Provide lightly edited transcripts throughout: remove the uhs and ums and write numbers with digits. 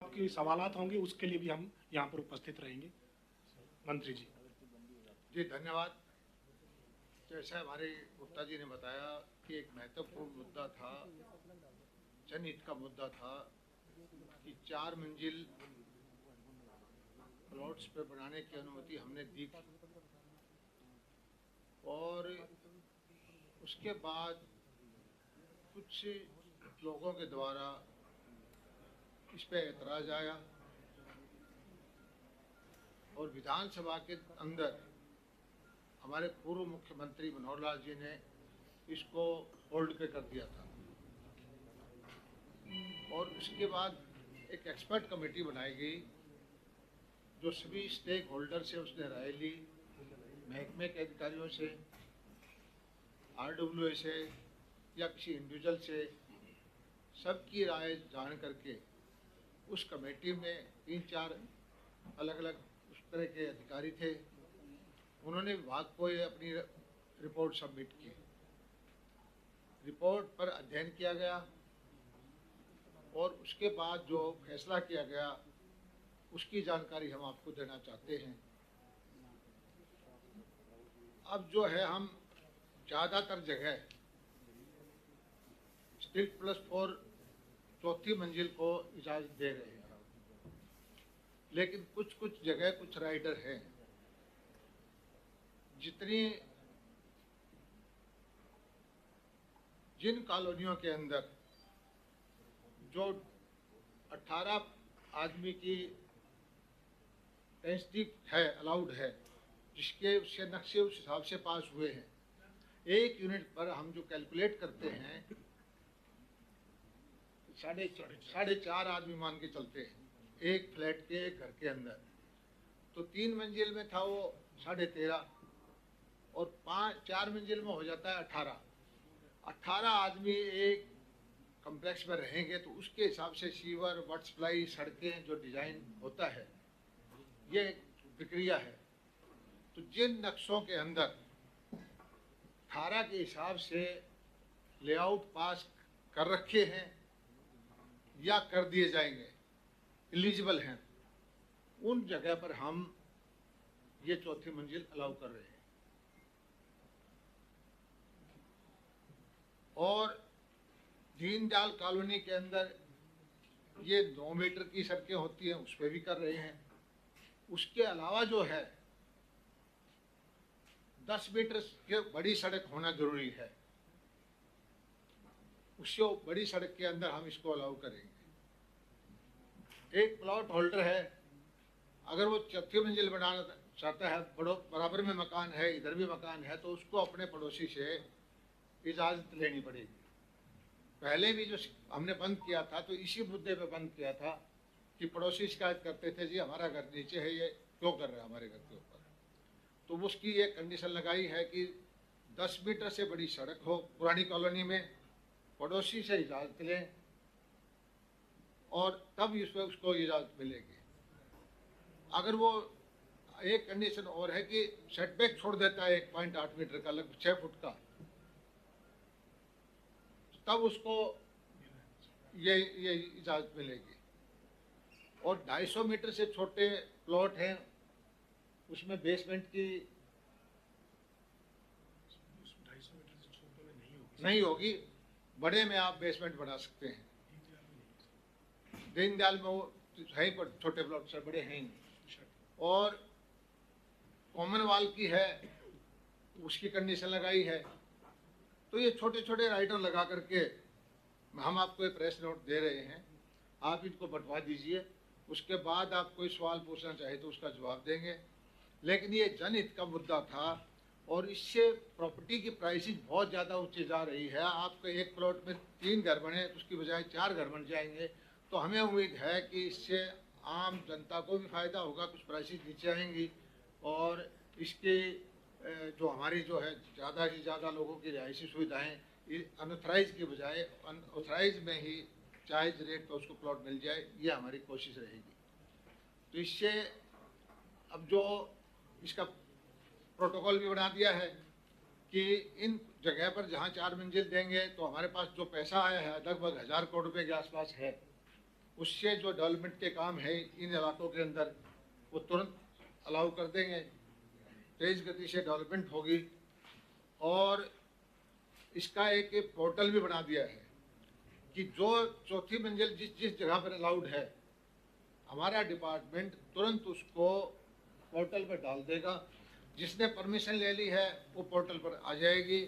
की सवालात होंगे उसके लिए भी हम यहाँ पर उपस्थित रहेंगे। मंत्री जी। जी धन्यवाद। जैसा हमारे गुप्ता जी ने बताया कि एक महत्वपूर्ण मुद्दा था, जनहित का मुद्दा था कि 4 मंजिल प्लॉट्स पे बनाने की अनुमति हमने दी थी और उसके बाद कुछ लोगों के द्वारा इस पे ऐतराज आया और विधानसभा के अंदर हमारे पूर्व मुख्यमंत्री मनोहर लाल जी ने इसको होल्ड पे कर दिया था और उसके बाद एक एक्सपर्ट कमेटी बनाई गई जो सभी स्टेक होल्डर से उसने राय ली, महकमे के अधिकारियों से, RWA से या किसी इंडिविजुअल से, सबकी राय जान करके उस कमेटी में 3-4 अलग अलग उस तरह के अधिकारी थे। उन्होंने विभाग को ये अपनी रिपोर्ट सबमिट की। रिपोर्ट पर अध्ययन किया गया और उसके बाद जो फैसला किया गया उसकी जानकारी हम आपको देना चाहते हैं। अब जो है हम ज़्यादातर जगह स्टील +4 चौथी मंजिल को इजाज़त दे रहे हैं, लेकिन कुछ जगह कुछ राइडर हैं जिन कॉलोनियों के अंदर जो 18 आदमी की डेंसिटी है, अलाउड है, जिसके उससे नक्शे उस हिसाब से पास हुए हैं, 1 यूनिट पर हम जो कैलकुलेट करते हैं 4.5 आदमी मान के चलते हैं एक फ्लैट के एक घर के अंदर। तो 3 मंजिल में था वो 13.5 और 4 मंजिल में हो जाता है 18 आदमी एक कम्प्लेक्स में रहेंगे तो उसके हिसाब से सीवर, वाटर सप्लाई, सड़कें जो डिज़ाइन होता है, ये प्रक्रिया है। तो जिन नक्शों के अंदर 18 के हिसाब से लेआउट पास कर रखे हैं या कर दिए जाएंगे, एलिजिबल हैं, उन जगह पर हम ये चौथी मंजिल अलाउ कर रहे हैं। और दीनदयाल कॉलोनी के अंदर ये 9 मीटर की सड़कें होती हैं, उस पर भी कर रहे हैं। उसके अलावा जो है 10 मीटर की बड़ी सड़क होना जरूरी है, उससे बड़ी सड़क के अंदर हम इसको अलाउ करेंगे। एक प्लॉट होल्डर है, अगर वो चौथी मंजिल बनाना चाहता है, बराबर में मकान है, इधर भी मकान है, तो उसको अपने पड़ोसी से इजाज़त लेनी पड़ेगी। पहले भी जो हमने बंद किया था तो इसी मुद्दे पे बंद किया था कि पड़ोसी शिकायत करते थे, जी हमारा घर नीचे है, ये क्यों कर रहा है हमारे घर के ऊपर। तो उसकी ये कंडीशन लगाई है कि 10 मीटर से बड़ी सड़क हो पुरानी कॉलोनी में, पड़ोसी से इजाज़त लें और तब इसमें उसको इजाज़त मिलेगी। अगर वो एक कंडीशन और है कि सेटबैक छोड़ देता है 1.8 मीटर का, लगभग 6 फुट का, तब उसको ये इजाज़त मिलेगी। और 250 मीटर से छोटे प्लॉट हैं, उसमें बेसमेंट की 250 मीटर से छोटे में नहीं होगी, बड़े में आप बेसमेंट बना सकते हैं। दीनदयाल में वो है पर छोटे प्लॉट से बड़े हैं। और कॉमन वाल की है, उसकी कंडीशन लगाई है। तो ये छोटे छोटे राइडर लगा करके हम आपको एक प्रेस नोट दे रहे हैं, आप इनको बंटवा दीजिए। उसके बाद आप कोई सवाल पूछना चाहे तो उसका जवाब देंगे। लेकिन ये जनहित का मुद्दा था और इससे प्रॉपर्टी की प्राइसिंग बहुत ज़्यादा ऊँची जा रही है। आपके एक प्लॉट में 3 घर बने, उसकी बजाय 4 घर बन जाएंगे। तो हमें उम्मीद है कि इससे आम जनता को भी फ़ायदा होगा, कुछ प्राइसेस नीचे आएंगी और इसके जो हमारी जो है ज़्यादा से ज़्यादा लोगों की रिहायशी सुविधाएँ अनऑथराइज के बजाय ऑथराइज में ही जायज़ रेट पर उसको प्लॉट मिल जाए, ये हमारी कोशिश रहेगी। तो इससे अब जो इसका प्रोटोकॉल भी बना दिया है कि इन जगह पर जहाँ 4 मंजिल देंगे तो हमारे पास जो पैसा आया है लगभग 1000 करोड़ रुपये के आसपास है, उससे जो डेवलपमेंट के काम है इन इलाकों के अंदर वो तुरंत अलाउ कर देंगे, तेज गति से डेवलपमेंट होगी। और इसका एक पोर्टल भी बना दिया है कि जो चौथी मंजिल जिस जिस जगह पर अलाउड है, हमारा डिपार्टमेंट तुरंत उसको पोर्टल पर डाल देगा। जिसने परमिशन ले ली है वो पोर्टल पर आ जाएगी,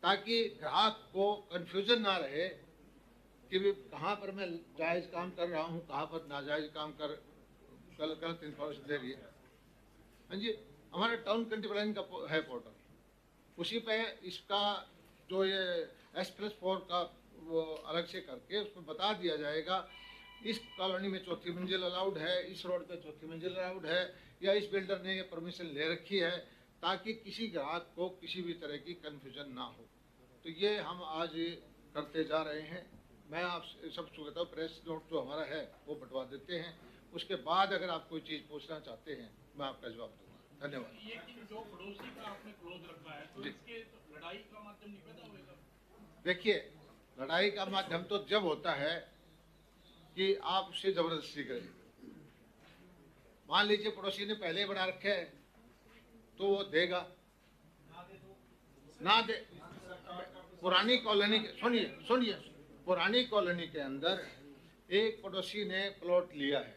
ताकि ग्राहक को कंफ्यूजन ना रहे कि भी कहाँ पर मैं जायज़ काम कर रहा हूँ, कहाँ पर नाजायज़ काम कर गलत इंफॉर्मेशन दे रही है। हाँ जी, हमारा टाउन कंट्री प्लानिंग का है पोर्टल, उसी पे इसका जो ये S+4 का वो अलग से करके उसमें बता दिया जाएगा इस कॉलोनी में चौथी मंजिल अलाउड है, इस रोड पे चौथी मंजिल अलाउड है, या इस बिल्डर ने ये परमिशन ले रखी है, ताकि किसी ग्राहक को किसी भी तरह की कन्फ्यूजन ना हो। तो ये हम आज करते जा रहे हैं। मैं आप सबको कहता हूँ प्रेस नोट जो हमारा है वो बंटवा देते हैं, उसके बाद अगर आप कोई चीज़ पूछना चाहते हैं मैं आपका जवाब दूंगा। धन्यवाद। ये कि जो पड़ोसी का आपने क्लोज रखा है तो इसके लड़ाई का माध्यम नहीं पैदा होगा? देखिए, लड़ाई का माध्यम तो जब होता है कि आप उससे जबरदस्ती करें। मान लीजिए पड़ोसी ने पहले बना रखे है तो वो देगा, ना दे। पुरानी कॉलोनी सुनिए पुरानी कॉलोनी के अंदर एक पड़ोसी ने प्लॉट लिया है,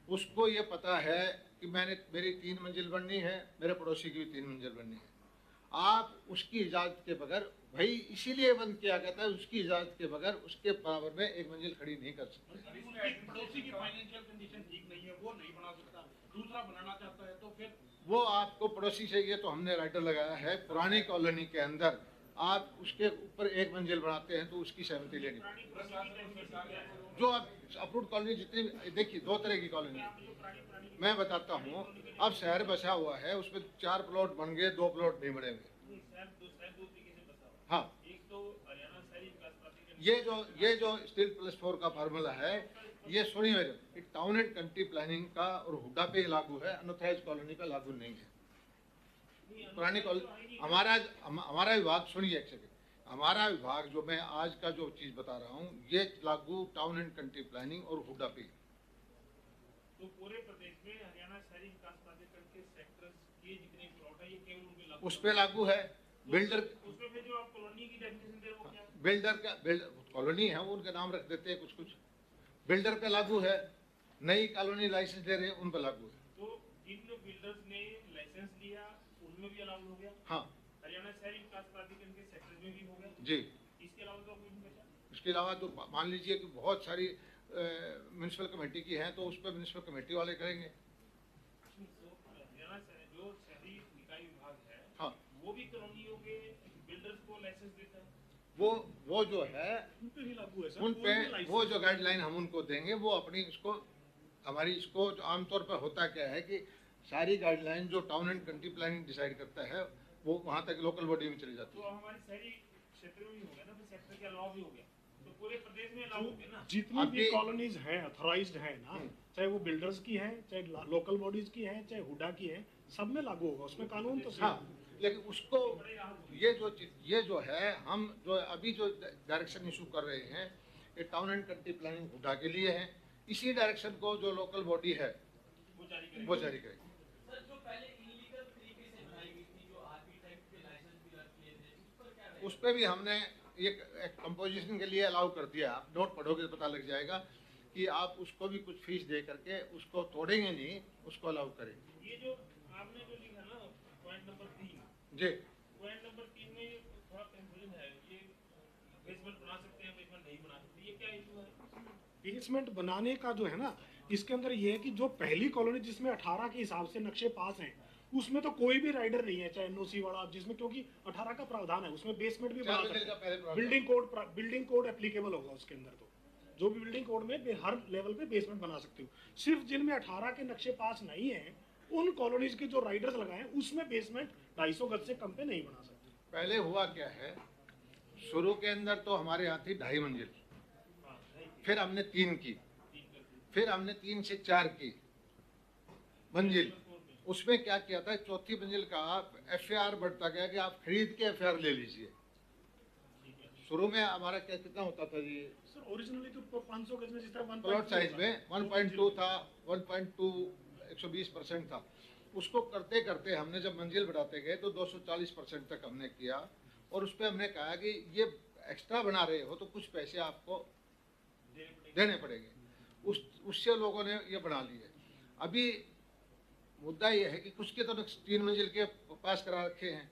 उसको ये पता है कि मेरी 3 मंजिल बननी है, मेरे पड़ोसी की भी 3 मंजिल बननी है। आप उसकी इजाज़त के बगैर, भाई इसीलिए बंद किया गया था, उसकी इजाज़त के बगैर उसके बराबर में 1 मंजिल खड़ी नहीं कर सकते। पड़ोसी की फाइनेंशियल कंडीशन ठीक नहीं है, वो नहीं बना सकता, दूसरा बनाना चाहता है तो फिर वो आपको पड़ोसी से, ये तो हमने राइटर लगाया है, पुरानी कॉलोनी के अंदर आप उसके ऊपर 1 मंजिल बनाते हैं तो उसकी सहमति लेनी पड़ेगी। जो आप अप्रूव्ड कॉलोनी जितनी, देखिए 2 तरह की कॉलोनी मैं बताता हूँ। अब शहर बसा हुआ है, उसमें 4 प्लॉट बन गए, 2 प्लॉट नहीं बने हुए। हाँ, ये जो S+4 का फार्मूला है, ये सुनिए मेरे, टाउन एंड कंट्री प्लानिंग का और हुड्डा पे लागू है, अनऑथराइज कॉलोनी पे लागू नहीं है। पुरानी कॉलोनी हमारा विभाग, सुनिए एक सेकंड, हमारा विभाग जो मैं आज का जो चीज बता रहा हूँ ये लागू टाउन एंड कंट्री प्लानिंग और हुड्डा पे। तो पूरे प्रदेश में हरियाणा शहरी विकास प्राधिकरण के सेक्टर्स के जितने प्लॉट है ये केवल उनपे लागू, उस पे लागू है। बिल्डर उसमें फिर जो आप कॉलोनी की डेफिनेशन दे रहे हो क्या? बिल्डर कॉलोनी है वो उनके नाम रख देते हैं कुछ बिल्डर पे लागू है। नई कॉलोनी लाइसेंस दे रहे हैं उन पे लागू है। तो जिन बिल्डर्स ने लाइसेंस लिया उनमें भी अलाउ हो गया? हाँ, हरियाणा शहरी विकास प्राधिकरण के सेक्टर में भी हो गया जी। इसके अलावा तो कोई नहीं बचा? इसके अलावा तो मान लीजिए कि बहुत सारी म्यूनसिपल कमेटी की हैं तो उस पर म्यूनसिपल कमेटी वाले करेंगे। हरियाणा जो शहरी निकाय विभाग है, हाँ, वो भी कॉलोनियों के बिल्डर्स को लाइसेंस देता है? वो जो है उन पे ही लागू है सर। उन पे वो जो गाइडलाइन हम उनको देंगे वो अपनी इसको, हमारी इसको आमतौर पर होता क्या है कि सारी गाइडलाइन जो town and country planning decide करता है वो वहाँ तक लोकल बॉडी में चली जाती है। तो हमारे शहरी क्षेत्र में भी हो गया ना, फिर सेक्टर के अलावा भी हो गया, तो पूरे प्रदेश में लागू हो गया ना? जितनी भी कॉलोनीज हैं अथॉराइज्ड है ना, चाहे वो बिल्डर्स की है, चाहे लोकल बॉडीज की है, चाहे हुडा की है, सब में लागू होगा, उसमें कानून तो हाँ, लेकिन उसको ये जो है हम जो अभी जो डायरेक्शन इशू कर रहे हैं ये town and country planning HUDA के लिए है। इसी डायरेक्शन को जो लोकल बॉडी है वो जारी करेगी। उस पर भी हमने एक कंपोजिशन के लिए अलाउ कर दिया। आप नोट पढ़ोगे तो पता लग जाएगा कि आप उसको भी कुछ फीस दे करके उसको तोड़ेंगे नहीं, उसको अलाउ करेंगे। ये जो आपने जो लिखा ना पॉइंट नंबर 3 जी, पॉइंट नंबर 3 में थोड़ा कंफ्यूजन है। ये बेसमेंट बना सकते हैं, बेसमेंट नहीं बना सकते, ये क्या इशू है? बेसमेंट बनाने का जो है ना, इसके अंदर ये है कि जो पहली कॉलोनी जिसमें 18 के हिसाब से नक्शे पास हैं उसमें तो कोई भी राइडर नहीं है, चाहे एनओसी वाला, जिसमें क्योंकि 18 का प्रावधान है उसमें बेसमेंट भी बना सकते हैं। बिल्डिंग कोड एप्लीकेबल होगा उसके अंदर, तो जो भी बिल्डिंग कोड में हर लेवल पे बेसमेंट बना सकते हो। सिर्फ जिनमें 18 के नक्शे पास नहीं है उन कॉलोनीज के जो राइडर्स लगाए उसमें बेसमेंट 250 गज से कम पे नहीं बना सकते। पहले हुआ क्या है, शुरू के अंदर तो हमारे यहाँ थी 2.5 मंजिल, फिर हमने 3 की, फिर हमने 3 से 4 की मंजिल। उसमें क्या किया था, चौथी मंजिल का FAR बढ़ता गया कि आप खरीद के FAR ले लीजिए। शुरू में हमारा क्या कितना होता था जी सर ओरिजिनली तो 500 गज में जिस तरह 1.2 प्लॉट साइज में था, 1.2 था, 1.2 120% था। उसको करते करते हमने जब मंजिल बढ़ाते गए तो 240% तक हमने किया, और उस पर हमने कहा कि ये एक्स्ट्रा बना रहे हो तो कुछ पैसे आपको देने पड़ेंगे। उससे लोगों ने ये बना लिए। अभी मुद्दा ये है कि कुछ के तो 3 मंजिल के पास करा रखे हैं,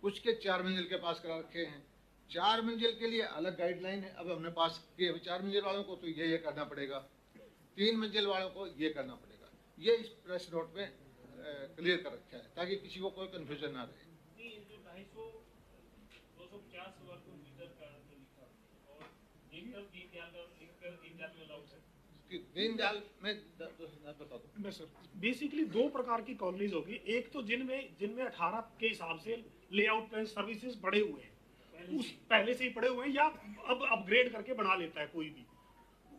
कुछ के 4 मंजिल के पास करा रखे हैं। 4 मंजिल के लिए अलग गाइडलाइन है, अब हमने पास किए। 4 मंजिल वालों को तो ये करना पड़ेगा, 3 मंजिल वालों को ये करना पड़ेगा। ये इस प्रेस नोट में क्लियर कर रखा है ताकि किसी को कोई कन्फ्यूजन ना रहे। नहीं, जो 250 250 वर्ग मीटर का जो लिखा और एक तरफ दीनदयाल का, एक तरफ दीनदयाल में अलाउड है। दीनदयाल में बता दो मैं सर बेसिकली 2 प्रकार की कॉलोनीज होगी। एक तो जिनमें 18 के हिसाब से लेआउट प्लान सर्विसेज पड़े हुए हैं, उस पहले से ही पड़े हुए हैं या अब अपग्रेड करके बना लेता है कोई भी।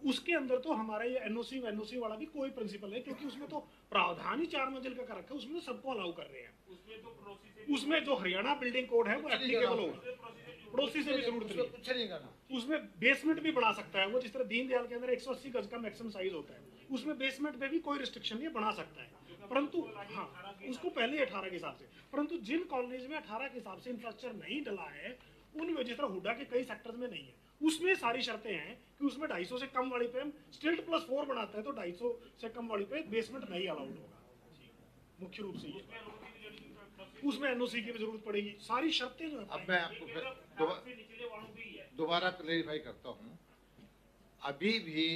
उसके अंदर तो हमारा ये एनओसी वाला भी कोई प्रिंसिपल है, क्योंकि उसमें तो प्रावधान ही 4 मंजिल का कर रखा है, उसमें तो सबको अलाउ कर रहे हैं। उसमें तो पड़ोसी से उसमें जो हरियाणा बिल्डिंग कोड है वो एप्लीकेबल होगा, पड़ोसी से भी जरूरत नहीं है। कुछ नहीं करना। उसमें बेसमेंट भी बना सकता है वो, जिस तरह दीनदयाल के अंदर 180 गज का मैक्सिमम साइज होता है, उसमें बेसमेंट पे भी कोई रिस्ट्रिक्शन नहीं बना सकता है। परंतु हाँ, उसको पहले 18 के हिसाब से, परंतु जिन कॉलोनीज में 18 के हिसाब से इंफ्रास्ट्रक्चर नहीं डला है, उनमें जिस तरह हुडा के कई सेक्टर्स में नहीं है, उसमें सारी शर्तें हैं कि उसमें 250 से कम वाली पे स्टिल्ट +4 बनाता है तो 250 से कम वाली पे बेसमेंट नहीं अलाउड होगा। मुख्य रूप से ये उसमें एनओसी की भी जरूरत पड़ेगी, सारी शर्तें जो है। अब मैं आपको दोबारा क्लेरिफाई करता हूँ। अभी भी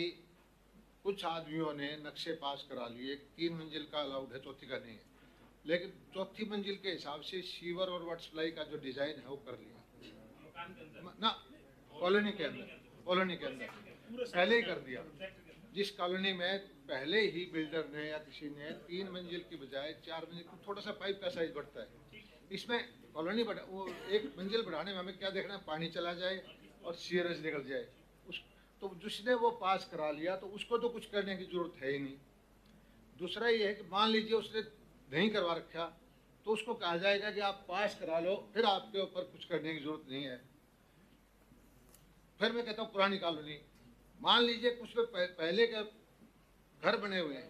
कुछ आदमियों ने नक्शे पास करा लिए, 3 मंजिल का अलाउड है, चौथी का नहीं है, लेकिन चौथी मंजिल के हिसाब से सीवर और वाटर सप्लाई का जो डिजाइन है वो कर लिया ना, कॉलोनी के अंदर पहले ही कर दिया। जिस कॉलोनी में पहले ही बिल्डर ने या किसी ने 3 मंजिल की बजाय 4 मंजिल, थोड़ा सा पाइप का साइज बढ़ता है, इसमें कॉलोनी बढ़ा, वो 1 मंजिल बढ़ाने में हमें क्या देखना है, पानी चला जाए और सीवरेज निकल जाए। तो जिसने वो पास करा लिया तो उसको तो कुछ करने की जरूरत है ही नहीं। दूसरा ये है कि मान लीजिए उसने नहीं करवा रखा तो उसको कहा जाएगा कि आप पास करा लो, फिर आपके ऊपर कुछ करने की जरूरत नहीं है। फिर मैं कहता हूँ पुरानी कॉलोनी, मान लीजिए कुछ पे पहले के घर बने हुए हैं,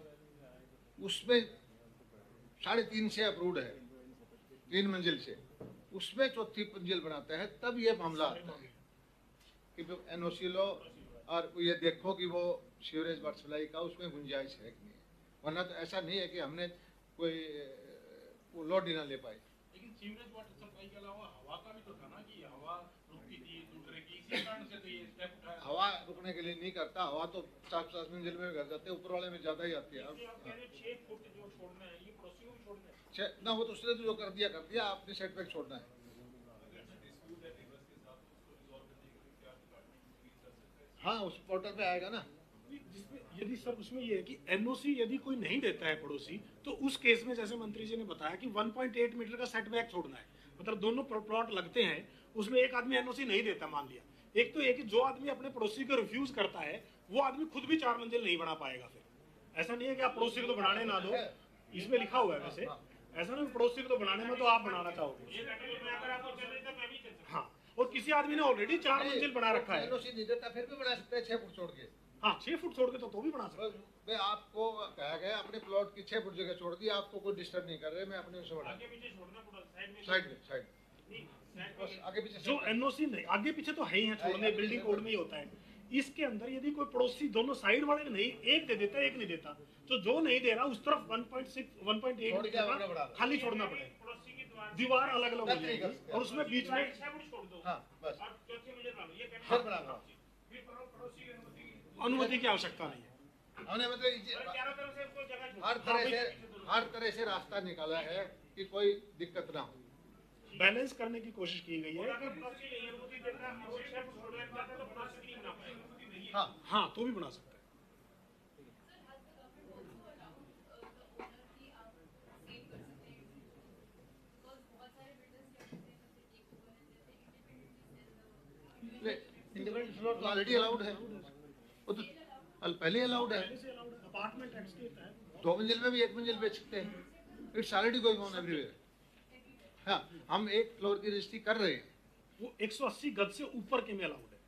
उसमें 3.5 से अप्रूव्ड है, 3 मंजिल से, उसमें चौथी मंजिल बनाता है, तब ये मामला आता है कि एनओसी लो और ये देखो कि वो सीवरेज वाटर सप्लाई का उसमें गुंजाइश है कि नहीं। वरना तो ऐसा नहीं है कि हमने कोई वो लोड ही ना ले पाए। लेकिन सीवरेज वाटर सप्लाई के अलावा हवा का भी तो था ना, कि हवा रुकती थी दूसरे की, इसी कारण से तो ये स्टेप उठाया। हवा रुकने के लिए नहीं करता, हवा तो 50 मंजिल में घर जाते, ऊपर वाले में ज्यादा ही आती है। आप कह रहे 6 फुट जो छोड़ना है, ये पड़ोसियों को छोड़ना है ना, वो तो उसने जो कर दिया, आपने सेटबैक छोड़ना है। हाँ, उस पोर्टल पे आएगा ना। यदि सर उसमें ये है कि एनओसी यदि कोई नहीं देता है पड़ोसी, तो उस केस में जैसे मंत्री जी ने बताया कि 1.8 मीटर का सेटबैक छोड़ना है। मतलब दोनों प्लॉट लगते हैं, उसमें एक आदमी एनओसी नहीं देता, मान लिया, एक तो ये कि जो आदमी अपने पड़ोसी को रिफ्यूज करता है वो आदमी खुद भी 4 मंजिल नहीं बना पाएगा। फिर ऐसा नहीं है कि आप पड़ोसी को तो बनाने ना दो, इसमें लिखा हुआ है वैसे, ऐसा नहीं पड़ोसी को तो बनाने में तो आप बनाना चाहोगे। हाँ, और किसी आदमी ने ऑलरेडी 4 मंजिल बना रखा है, एनओसी नहीं देता फिर भी बना सकते हैं 6 फुट छोड़ के। हाँ 6 फुट छोड़ के तो भी बना सकते हैं। मैं आपको कहा गया अपने प्लॉट की 6 फुट जगह छोड़ दी, आपको कोई डिस्टर्ब नहीं कर रहे, मैं अपने से आगे पीछे छोड़ना पड़ा, साइड में साइड बस आगे पीछे जो एनओसी नहीं, आगे पीछे तो है ही है छोड़ने, बिल्डिंग कोड में ही होता है। इसके अंदर यदि कोई पड़ोसी दोनों साइड वाले नहीं, एक दे देता है एक नहीं देता, तो जो नहीं दे रहा उस तरफ 1.6 1.8 का खाली छोड़ना पड़ेगा। पड़ोसी की दीवार अलग अलग हो जाएगी और उसमें बीच में 6 फुट छोड़ दो हाँ बस और चौथी मंजिल बना लो, ये कहना फिर बना लो। फिर पड़ोसी की अनुमति की आवश्यकता नहीं है। हमने मतलब चारों तरफ से कोई जगह छोड़ हर तरह से रास्ता निकाला है कि कोई दिक्कत ना हो। बैलेंस करने की कोशिश की गई है। अगर पड़ोसी नहीं अनुमति देता है और 6 फुट छोड़ना चाहता है तो पड़ोसी नहीं बना पाएगा। हाँ हाँ तो भी बना सकता है। इंडिपेंडेंट फ्लोर तो ऑलरेडी अलाउड है, वो तो पहले अलाउड है। अपार्टमेंट एक्ट के तहत 2 मंजिल में भी 1 मंजिल बेच सकते हैं। It's already going on everywhere. हाँ, हम 1 फ्लोर की रजिस्ट्री कर रहे हैं, वो 180 गज से ऊपर के में अलाउड है।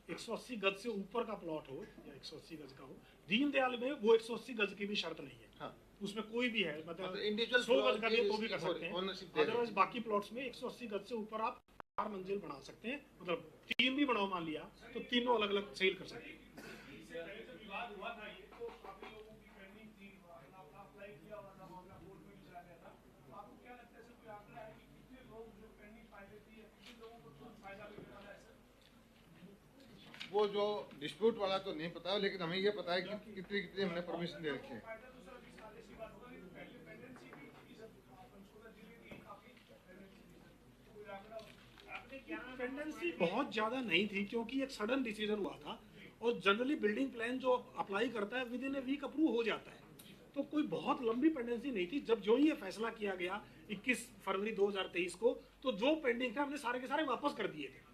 180 गज से ऊपर का प्लॉट हो या 180 गज का हो, दीनदयाल में वो 180 गज की भी शर्त नहीं है। हाँ। उसमें कोई भी है, मतलब इंडिविजुअल 100 गज का भी है तो भी कर सकते हैं। ओनरशिप दे रहे हैं। अदरवाइज बाकी प्लॉट्स में 180 गज से ऊपर आप 4 मंजिल बना सकते हैं, मतलब 3 भी बनाओ मान लिया तो तीनों अलग अलग सेल कर सकते हैं। विवाद हुआ था ये, तो काफी लोगों की पेंडिंग थी, अप्लाई किया हुआ था, मामला कोर्ट में भी चला गया था। आपको क्या लगता है सर, कोई आंकड़ा है कि कितने लोग जो पेंडिंग फाइल थी या कितने लोगों को तुरंत फायदा मिलने वाला है सर? वो जो डिस्प्यूट वाला तो नहीं पता, लेकिन हमें ये पता है कि कितनी कितनी हमने परमिशन दे रखी है। फायदा तो सर अभी साले की बात होगी, तो पहले पेंडेंसी भी थी सर, पंचकुला जिले की काफी पेंडेंसी थी सर, कोई आंकड़ा आपने क्या पेंडेंसी बहुत ज्यादा नहीं थी क्योंकि एक सडन डिसीजन हुआ था, और जनरली बिल्डिंग प्लान जो अप्लाई करता है within a week approve हो जाता है, तो कोई बहुत लंबी पेंडेंसी नहीं थी। जब जो ही ये फैसला किया गया 21 फरवरी 2023 को, तो जो पेंडिंग था हमने सारे के सारे वापस कर दिए थे।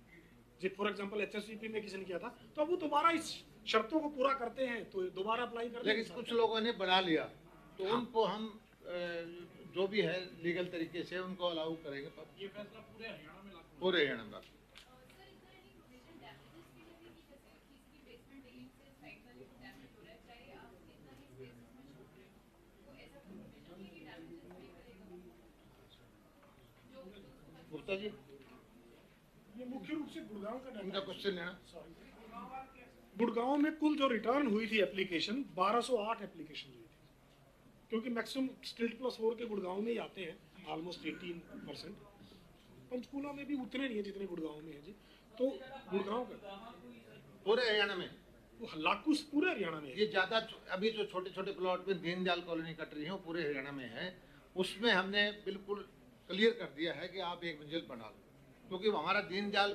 फॉर एग्जांपल एचएससीपी में किसी ने किया था, तो अब वो दोबारा इस शर्तों को पूरा करते हैं तो दोबारा अप्लाई कर लेकिन कुछ लोगों ने बना लिया, तो उनको हम जो भी है लीगल तरीके से उनको अलाउ करेंगे। ये फैसला पूरे हरियाणा में लागू पूरे हरियाणा में लागू। गुप्ता जी, ये मुख्य रूप से गुड़गांव का उनका क्वेश्चन लेना। गुड़गांव में कुल जो रिटर्न हुई थी एप्लीकेशन 1208 एप्लीकेशन हुई थी, क्योंकि मैक्सिमम स्ट्रीट प्लस 4 के गुड़गांव में ही आते हैं, ऑलमोस्ट 18%। पंचकूला में भी उतने नहीं है जितने गुड़गांव में है जी। तो गुड़गांव का पूरे हरियाणा में वो लाकू पूरे हरियाणा में है। ये ज्यादा अभी जो छोटे छोटे प्लॉट में दीनदयाल कॉलोनी कट रही है वो पूरे हरियाणा में है। उसमें हमने बिल्कुल क्लियर कर दिया है कि आप एक मंजिल बना लो, क्योंकि हमारा दीनदयाल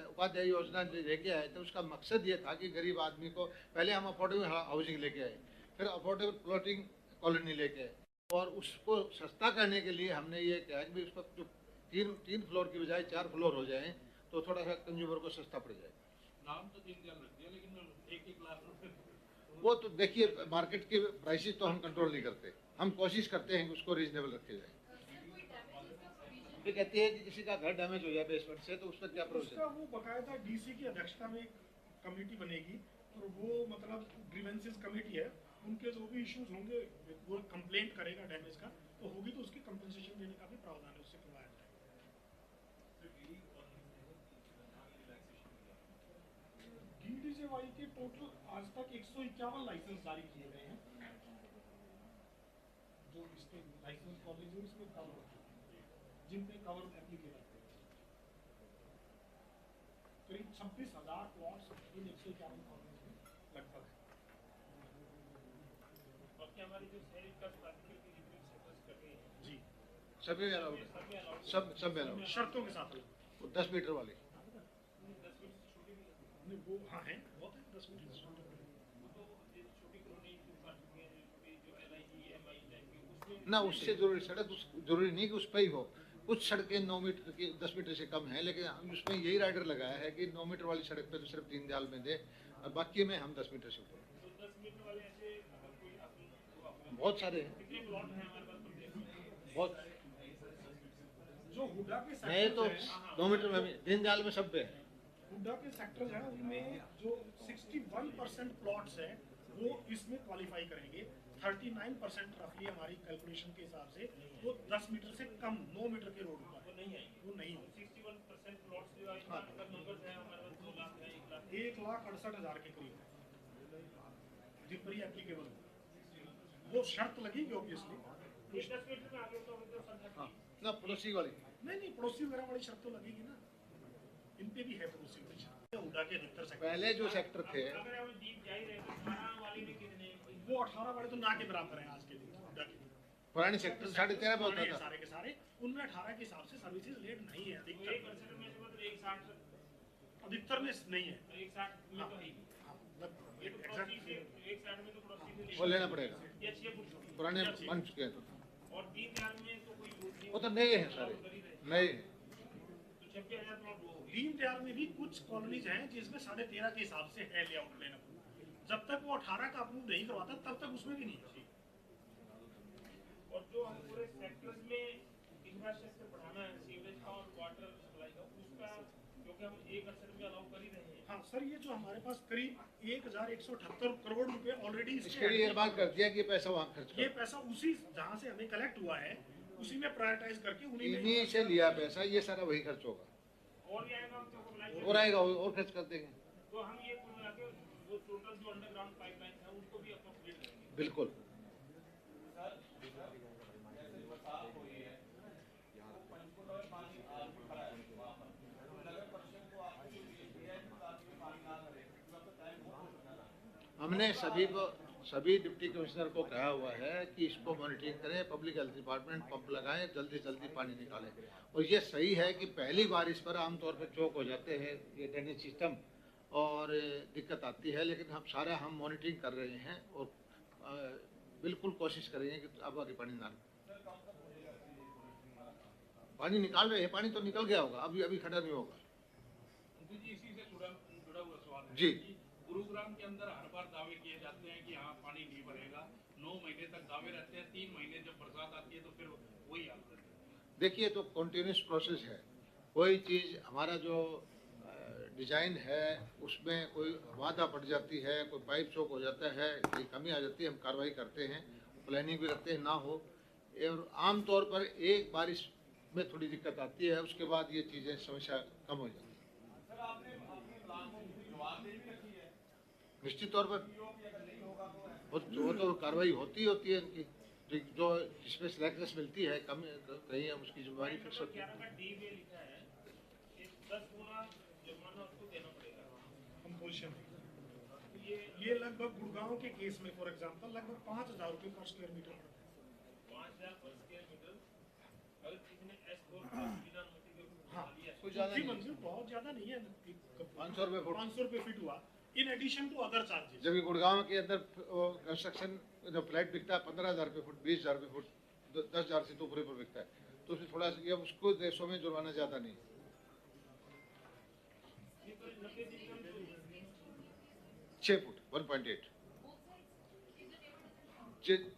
उपाध्याय योजना लेके आए थे, उसका मकसद ये था कि गरीब आदमी को पहले हम अफोर्डेबल हाउसिंग लेके आए, फिर अफोर्डेबल प्लॉटिंग कॉलोनी लेके आए, और उसको सस्ता करने के लिए हमने ये किया कि उस पर जो तीन फ्लोर की बजाय 4 फ्लोर हो जाए तो थोड़ा सा कंज्यूमर को सस्ता पड़ जाए। नाम तो दीनदयाल रख दिया, लेकिन 1-1 लाख रुपए वो तो देखिए, मार्केट के प्राइसेस तो हम कंट्रोल नहीं करते, हम कोशिश करते हैं कि उसको रीजनेबल रखे जाए। ये कहती है कि किसी का घर डैमेज हो जाए बेसमेंट से, तो उसका क्या प्रोसेस उसका वो बकायदा डीसी की अध्यक्षता में कमेटी बनेगी, और वो मतलब ग्रीवेंसेस कमेटी है, उनके जो भी इश्यूज होंगे वो कंप्लेंट करेगा डैमेज का, तो होगी तो उसकी कंपनसेशन देने का भी प्रावधान है, उससे करवाया जाएगा। डीडीजेवाई के टोटल आज तक 151 लाइसेंस जारी किए गए हैं, जो इसके लाइसेंस कॉलेज है उसमें कवर होते हैं, जिन पे कवर एप्लीकेबल है। करीब 26,000 प्लॉट्स इन 151 कॉलेज में लगभग है। और क्या हमारी जो शहरी का प्राथमिक की रिपोर्ट से बस कर रही है जी, सभी अलाउड है, सब अलाउड, शर्तों के साथ अलग। वो 10 मीटर वाली। 10 फीट से छोटी भी है, नहीं, वो हाँ है, बहुत है 10 मीटर से छोटा। वो तो ये छोटी कॉलोनी जो बन चुकी है, छोटी जो LIG MI टाइप की, उसमें ना उससे जरूरी सड़क जरूरी नहीं कि उस पर ही हो, कुछ सड़कें 9 मीटर की 10 मीटर से कम है, लेकिन हम उसमें यही राइडर लगाया है कि 9 मीटर वाली सड़क पे तो सिर्फ दीनदयाल में दे, और बाकी में हम 10 मीटर से ऊपर। तो 10 मीटर वाले ऐसे अगर कोई अपन बहुत सारे हैं, कितने प्लॉट हैं हमारे पास प्रदेश में? बहुत। जो हुडा के मैं तो सेक्टर्स हैं, 2 मीटर में भी दीनदयाल में सब पे है। हुडा के सेक्टर्स हैं, उनमें जो 61% प्लॉट्स हैं वो इसमें क्वालिफाई करेंगे। 39% रफली हमारी कैलकुलेशन के हिसाब से वो 10 मीटर से कम 9 मीटर के रोड पर वो नहीं आएंगे। वो नहीं होगी। 61% प्लॉट्स जो है का नंबर है हमारे पास 2 लाख है, 1 लाख 1,68,000 के करीब है जिन पर एप्लीकेबल हो। वो शर्त लगेगी ऑब्वियसली। ये 10 मीटर में आगे तो संख्या हाँ, ना पड़ोसी वाली नहीं, पड़ोसी वगैरह वाली शर्त तो लगेगी ना, इन पे भी है पड़ोसी वाली शर्त। हुडा के अधिकतर सेक्टर, पहले जो सेक्टर थे, अगर हम डीप जा ही रहे तो 18 वाले में कितने वो 18 वाले तो ना के बराबर हैं आज के दिन हुडा के। पुरानी सेक्टर 13.5 पे होता था। सारे के सारे उनमें 18 के हिसाब से सर्विसेज रेट नहीं है तो अधिकतर। 1% में से मतलब 160 अधिकतर में नहीं है। 160 में तो है ही। हाँ, मतलब ये तो पड़ोसी से 160 में तो पड़ोसी से वो लेना पड़ेगा, ये अच्छी है पूछो। पुराने बन चुके हैं तो। और 3,000 में तो कोई वोट नहीं, वो तो नए हैं सारे, नए। तो 26,000 प्लॉट वो हो गए। दीनदयाल में भी कुछ कॉलोनीज हैं जिसमें 13.5 के हिसाब से है लेआउट लेना। जब तक वो 18 का अप्रूव नहीं करवाता तब तक उसमें भी नहीं है। और जो हम पूरे सेक्टर्स में इंफ्रास्ट्रक्चर बढ़ाना है, सीवरेज का और वाटर सप्लाई का, उसका क्योंकि हम 1 में अलाउ कर ही रहे हैं। हाँ सर, ये जो हमारे पास करीब 1178 करोड़ रुपए ऑलरेडी इसके लिए एयरमार्क कर दिया कि ये पैसा वहाँ खर्च ये करो। पैसा उसी जहाँ से हमें कलेक्ट हुआ है उसी में प्रायोरिटाइज करके उन्हीं में इन्हीं से लिया पैसा, ये सारा वही खर्च होगा और ये आएगा हमको मोबिलाइज और आएगा और खर्च कर देंगे। तो हम ये कुल मिला के वो टोटल जो अंडरग्राउंड पाइपलाइन है उनको भी अपग्रेड करेंगे। बिल्कुल। हमने सभी डिप्टी कमिश्नर को कहा हुआ है कि इसको मॉनिटरिंग करें, पब्लिक हेल्थ डिपार्टमेंट पंप लगाएं, जल्दी से जल्दी पानी निकालें। और ये सही है कि पहली बारिश पर आमतौर पर चौक हो जाते हैं ये ड्रेनेज सिस्टम और दिक्कत आती है, लेकिन हम मॉनिटरिंग कर रहे हैं और बिल्कुल कोशिश करेंगे कि अब आगे पानी ना पानी निकाल रहे हैं। पानी तो निकल गया होगा, अभी खड़ा नहीं होगा। जी इसी से जुड़ा हुआ सवाल है जी। कि गुरुग्राम के अंदर हर बार दावे किए जाते हैं कि हाँ पानी नहीं भरेगा, 9 महीने तक दावे रहते हैं, 3 महीने जब बरसात आती है तो फिर वही हालत है। देखिए तो कंटिन्यूस प्रोसेस है, कोई चीज़ हमारा जो डिज़ाइन है उसमें कोई वादा पड़ जाती है, कोई पाइप चौक हो जाता है, कोई कमी आ जाती है, हम कार्रवाई करते हैं, प्लानिंग भी करते हैं ना हो। और आमतौर पर एक बारिश में थोड़ी दिक्कत आती है, उसके बाद ये चीज़ें समस्या कम हो जाती है। निश्चित तौर पर वो तो कार्रवाई होती है इनकी, जो जिसमें स्लैकनेस मिलती है कम कहीं उसकी जिम्मेदारी फिक्स होती है। 11 का डी में लिखा है कि 10 गुना जुर्माना उसको देना पड़ेगा। कंपोजिशन ये लगभग गुड़गांव के केस में फॉर एग्जांपल लगभग 5000 रुपये पर स्क्वायर मीटर पड़ता है। 5000 पर स्क्वायर मीटर अगर किसी ने S4 बिना अनुमति के हाँ, लिया है। कोई ज़्यादा चौथी नहीं, मंजिल बहुत ज्यादा नहीं है, 500 रुपये फुट। 500 रुपये फीट हुआ in addition to other charges. जबकि गुड़गांव के अंदर कंस्ट्रक्शन जो फ्लैट बिकता है 15,000 रुपये फुट, 20,000 रुपये फुट, 10,000 से तो ऊपर ऊपर बिकता है, तो उसमें थोड़ा सा ये उसको देशों में जुर्माना ज़्यादा नहीं। 6 फुट 1.8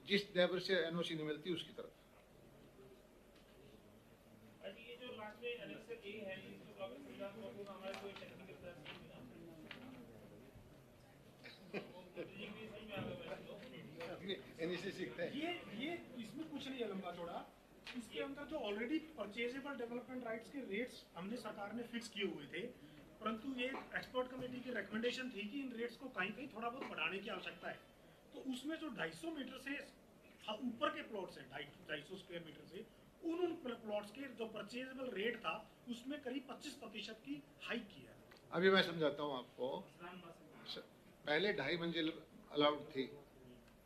जिस नेबर से एनओसी नहीं मिलती उसकी तरफ। अभी ये जो लास्ट में एनेक्सर ए है इसको काफी सुविधा तो हमारे कोई टेक्निकल प्लान इन्हीं से सीखते हैं। ये इसमें कुछ नहीं है लंबा चौड़ा, इसके अंदर जो ऑलरेडी परचेजेबल डेवलपमेंट राइट्स के रेट्स हमने सरकार ने फिक्स किए हुए थे, परंतु ये एक्सपर्ट कमेटी की रिकमेंडेशन थी कि इन रेट्स को कहीं कहीं थोड़ा बहुत बढ़ाने की आवश्यकता है। तो उसमें जो 250 मीटर से ऊपर के प्लॉट्स हैं 250 स्क्वायर मीटर से, उन प्लॉट्स के जो परचेजेबल रेट था उसमें करीब 25% की हाइक की है। अभी मैं समझाता हूँ आपको। पहले 2.5 मंजिल अलाउड थी,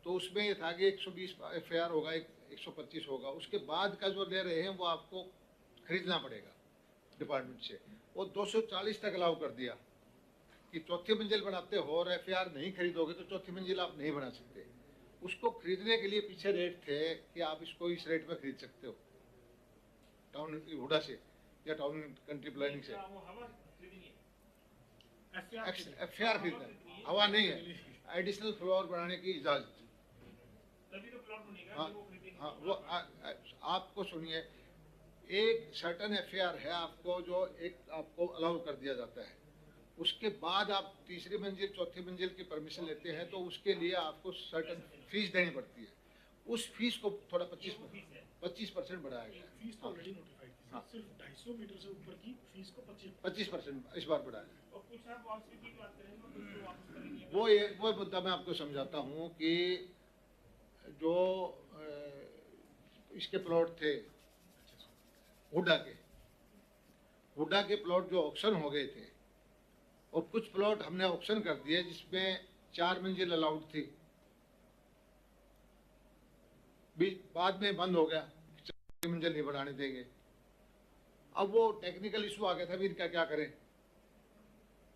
तो उसमें ये था कि 120 FAR होगा, 125 होगा। उसके बाद का जो ले रहे हैं वो आपको खरीदना पड़ेगा डिपार्टमेंट से, वो 240 तक अलाउ कर दिया कि चौथी मंजिल बनाते हो और FAR नहीं खरीदोगे तो चौथी मंजिल आप नहीं बना सकते। उसको खरीदने के लिए पीछे रेट थे कि आप इसको इस रेट में खरीद सकते हो टाउन हुडा से या टाउन कंट्री प्लानिंग से। FAR खरीदना है, हवा नहीं है, एडिशनल फ्लोर बनाने की इजाजत। तभी तो प्लॉट बनेगा हाँ, जो वो खरीदेंगे। हाँ, वो आपको सुनिए, एक सर्टन FAR है आपको जो एक आपको अलाउ कर दिया जाता है, उसके बाद आप तीसरी मंजिल चौथी मंजिल की परमिशन लेते हैं तो उसके लिए आपको सर्टन फीस देनी पड़ती है। उस फीस को थोड़ा 25% बढ़ाया गया है। फीस तो ऑलरेडी नोटिफाइड थी, हाँ। सिर्फ 250 मीटर से ऊपर की फीस को 25% इस बार बढ़ाया है। और कुछ आप वापसी की बात करें तो उसको वापस करेंगे। वो मुद्दा मैं आपको समझाता हूँ कि जो इसके प्लॉट थे हुडा के प्लॉट जो ऑक्शन हो गए थे और कुछ प्लॉट हमने ऑक्शन कर दिए जिसमें 4 मंजिल अलाउड थी, बाद में बंद हो गया, 4 मंजिल नहीं बढ़ाने देंगे। अब वो टेक्निकल इशू आ गया था, भी इनका क्या करें।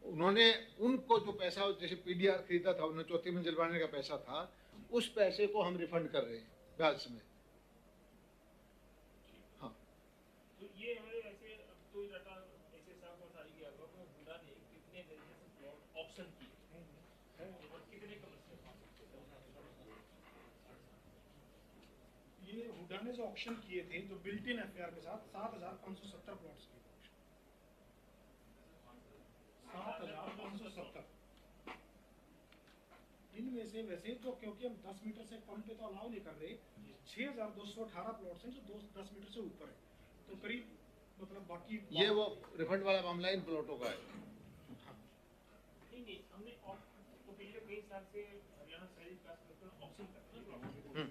उन्होंने उनको जो पैसा जैसे PDR खरीदा था, उन्होंने चौथी मंजिल बनाने का पैसा था, उस पैसे को हम रिफंड कर रहे हैं ब्याज में। हाँ, तो ये हमें ऐसे अब तो डाटा ऐसे साफ और सारी गया होगा कि हुडा ने कितने तरीके से प्लॉट ऑप्शन किए और कितने कमर्शियल ये हुडा ने जो ऑक्शन किए थे जो बिल्ट इन FAR के साथ 7,570 प्लॉट्स किए। में से वैसे तो क्योंकि हम 10 मीटर से कम पे तो अलाउ नहीं कर रहे, 6,218 प्लॉट्स हैं जो 10 मीटर से ऊपर है, तो करीब मतलब बाकी ये वो रिफंड वाला मामला इन प्लॉटों का है। नहीं हमने तो पिछले कई साल से हरियाणा शहरी विकास मिशन ऑप्शन कर रहा है,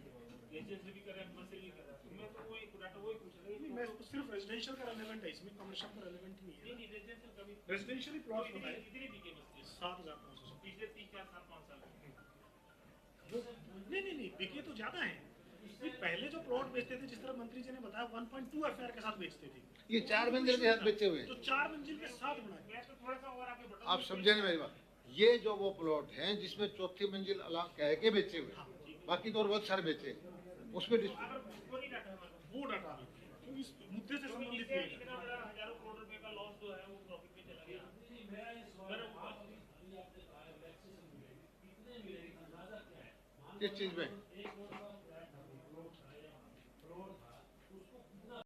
एजेंसी भी कर रहा है, कमर्शियल भी कर रहा है, तो मैं तो वही डाटा वही पूछ रहा नहीं, मैं सिर्फ रेजिडेंशियल का रेलेवेंट है, इसमें कमर्शियल का रेलेवेंट नहीं है। नहीं रेजिडेंशियल का भी रेजिडेंशियल प्लॉट कितने बताए कितने बीके बचते हैं 7,500। पिछले 3 4 साल 5 साल वो नहीं बिके तो ज्यादा है। ये पहले जो प्लॉट बेचते थे, जिस तरह मंत्री जी ने बताया 1.2 एफआईआर के साथ बेचते थे, ये 4 मंजिल के साथ बेचे हुए हैं। तो 4 मंजिल के साथ बनाए। मैं तो थोड़ा सा और आगे बढ़ा आप समझे ना मेरी बात, ये जो वो प्लॉट हैं जिसमें चौथी मंजिल अलाउ कह के बेचे हुए हैं, बाकी तो और बहुत सारे बेचे हैं, उसमें अगर वो नहीं डाटा हमारे वो डाटा तो इस मुद्दे से संबंधित इससे नहीं है। इतना बड़ा हजारों करोड़ रुपए का लॉस जो है वो प्रॉफिट में चला गया। किस चीज में